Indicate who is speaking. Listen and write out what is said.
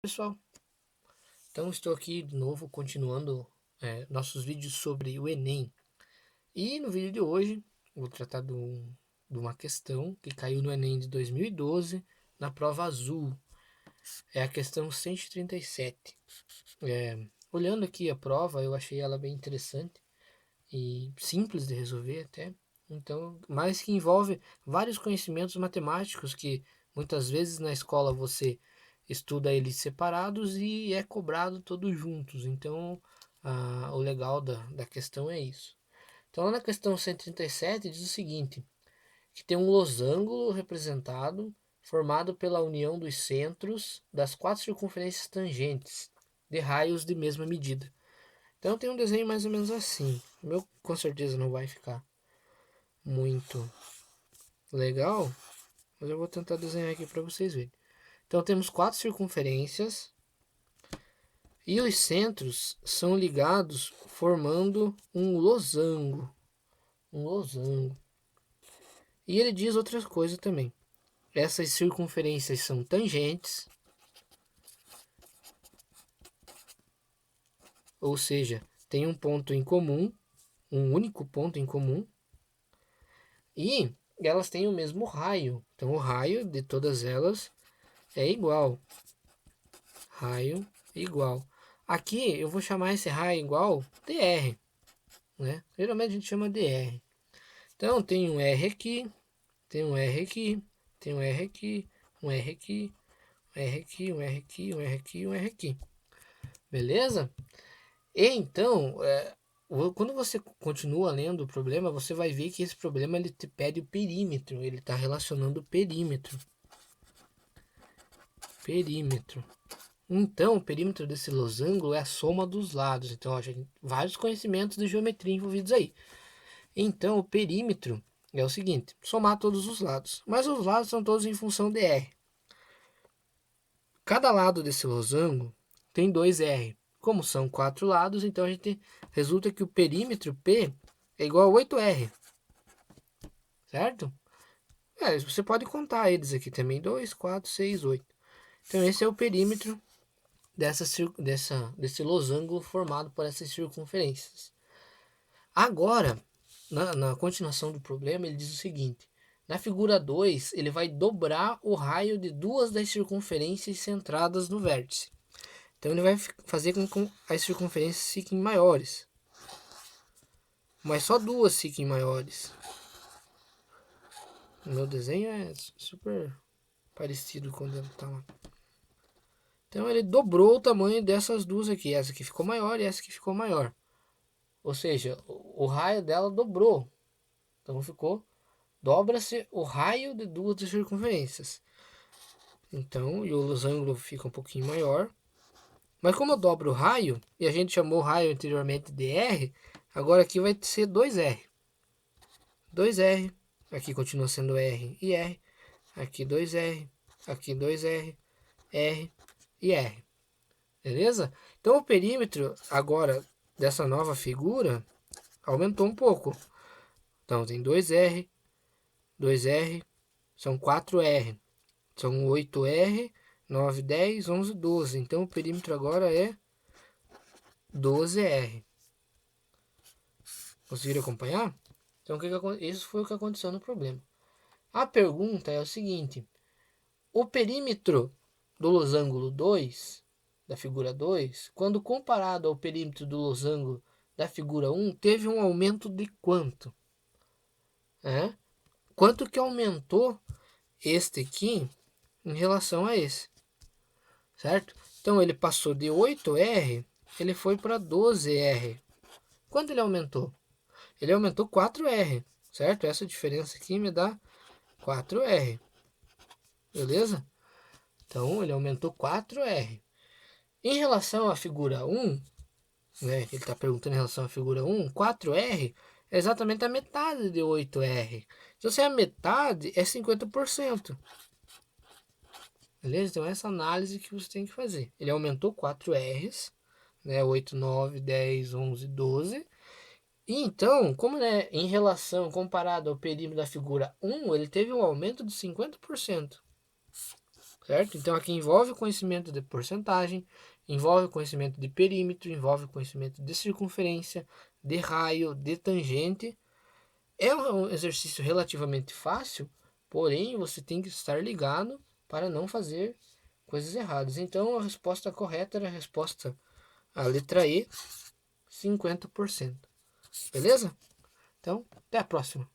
Speaker 1: Pessoal, então estou aqui de novo continuando nossos vídeos sobre o Enem. E no vídeo de hoje vou tratar de uma questão que caiu no Enem de 2012 na prova azul. É a questão 137. Olhando aqui a prova, eu achei ela bem interessante e simples de resolver até. Então, mas que envolve vários conhecimentos matemáticos que muitas vezes na escola você estuda eles separados e é cobrado todos juntos. Então, o legal da questão é isso. Então, lá na questão 137 diz o seguinte, que tem um losango representado formado pela união dos centros das quatro circunferências tangentes de raios de mesma medida. Então tem um desenho mais ou menos assim. O meu com certeza não vai ficar muito legal, mas eu vou tentar desenhar aqui para vocês verem. Então temos quatro circunferências e os centros são ligados formando um losango. Um losango. E ele diz outras coisas também. Essas circunferências são tangentes, ou seja, tem um ponto em comum, um único ponto em comum, e elas têm o mesmo raio. Então o raio de todas elas é igual. Raio igual. Aqui eu vou chamar esse raio igual dr, né? Geralmente a gente chama dr. Então tem um R aqui, tem um R aqui, tem um R aqui, um R aqui, um R aqui, um R aqui, um R aqui, um R aqui. Beleza? E então, quando você continua lendo o problema, você vai ver que esse problema ele te pede o perímetro. Ele está relacionando o perímetro. Perímetro. Então, o perímetro desse losango é a soma dos lados. Então, ó, vários conhecimentos de geometria envolvidos aí. Então, o perímetro é o seguinte: somar todos os lados. Mas os lados são todos em função de R. Cada lado desse losango tem 2R. Como são quatro lados, então a gente resulta que o perímetro P é igual a 8R. Certo? Você pode contar eles aqui também: 2, 4, 6, 8. Então, esse é o perímetro desse losango formado por essas circunferências. Agora, na continuação do problema, ele diz o seguinte: na figura 2, ele vai dobrar o raio de duas das circunferências centradas no vértice. Então, ele vai fazer com que as circunferências fiquem maiores, mas só duas fiquem maiores. O meu desenho é super parecido com o dele tá lá. Então, ele dobrou o tamanho dessas duas aqui. Essa aqui ficou maior e essa aqui ficou maior. Ou seja, o raio dela dobrou. Então, dobra-se o raio de duas das circunferências. Então, e o losango fica um pouquinho maior. Mas como eu dobro o raio, e a gente chamou o raio anteriormente de R, agora aqui vai ser 2R. 2R, aqui continua sendo R e R, aqui 2R, aqui 2R, R e R. Beleza? Então o perímetro agora dessa nova figura aumentou um pouco. Então tem 2R, 2R, são 4R. São 8R, 9, 10, 11, 12. Então o perímetro agora é 12R. Conseguiram acompanhar? Então isso foi o que aconteceu no problema. A pergunta é o seguinte: o perímetro do losango 2, da figura 2, quando comparado ao perímetro do losango da figura 1, teve um aumento de quanto? Quanto que aumentou este aqui em relação a esse? Certo? Então ele passou de 8R, ele foi para 12R. Quanto ele aumentou? Ele aumentou 4R, certo? Essa diferença aqui me dá 4R. Beleza? Então ele aumentou 4R. Em relação à figura 1, né, ele está perguntando em relação à figura 1, 4R é exatamente a metade de 8R. Então, se é a metade, é 50%. Beleza? Então, essa análise que você tem que fazer. Ele aumentou 4 R's, né? 8, 9, 10, 11, 12. E então, como né, em relação, comparado ao perímetro da figura 1, ele teve um aumento de 50%. certo? Então aqui envolve conhecimento de porcentagem, envolve conhecimento de perímetro, envolve conhecimento de circunferência, de raio, de tangente. É um exercício relativamente fácil, porém você tem que estar ligado para não fazer coisas erradas. Então a resposta correta era a resposta, a letra E, 50%. Beleza? Então, até a próxima.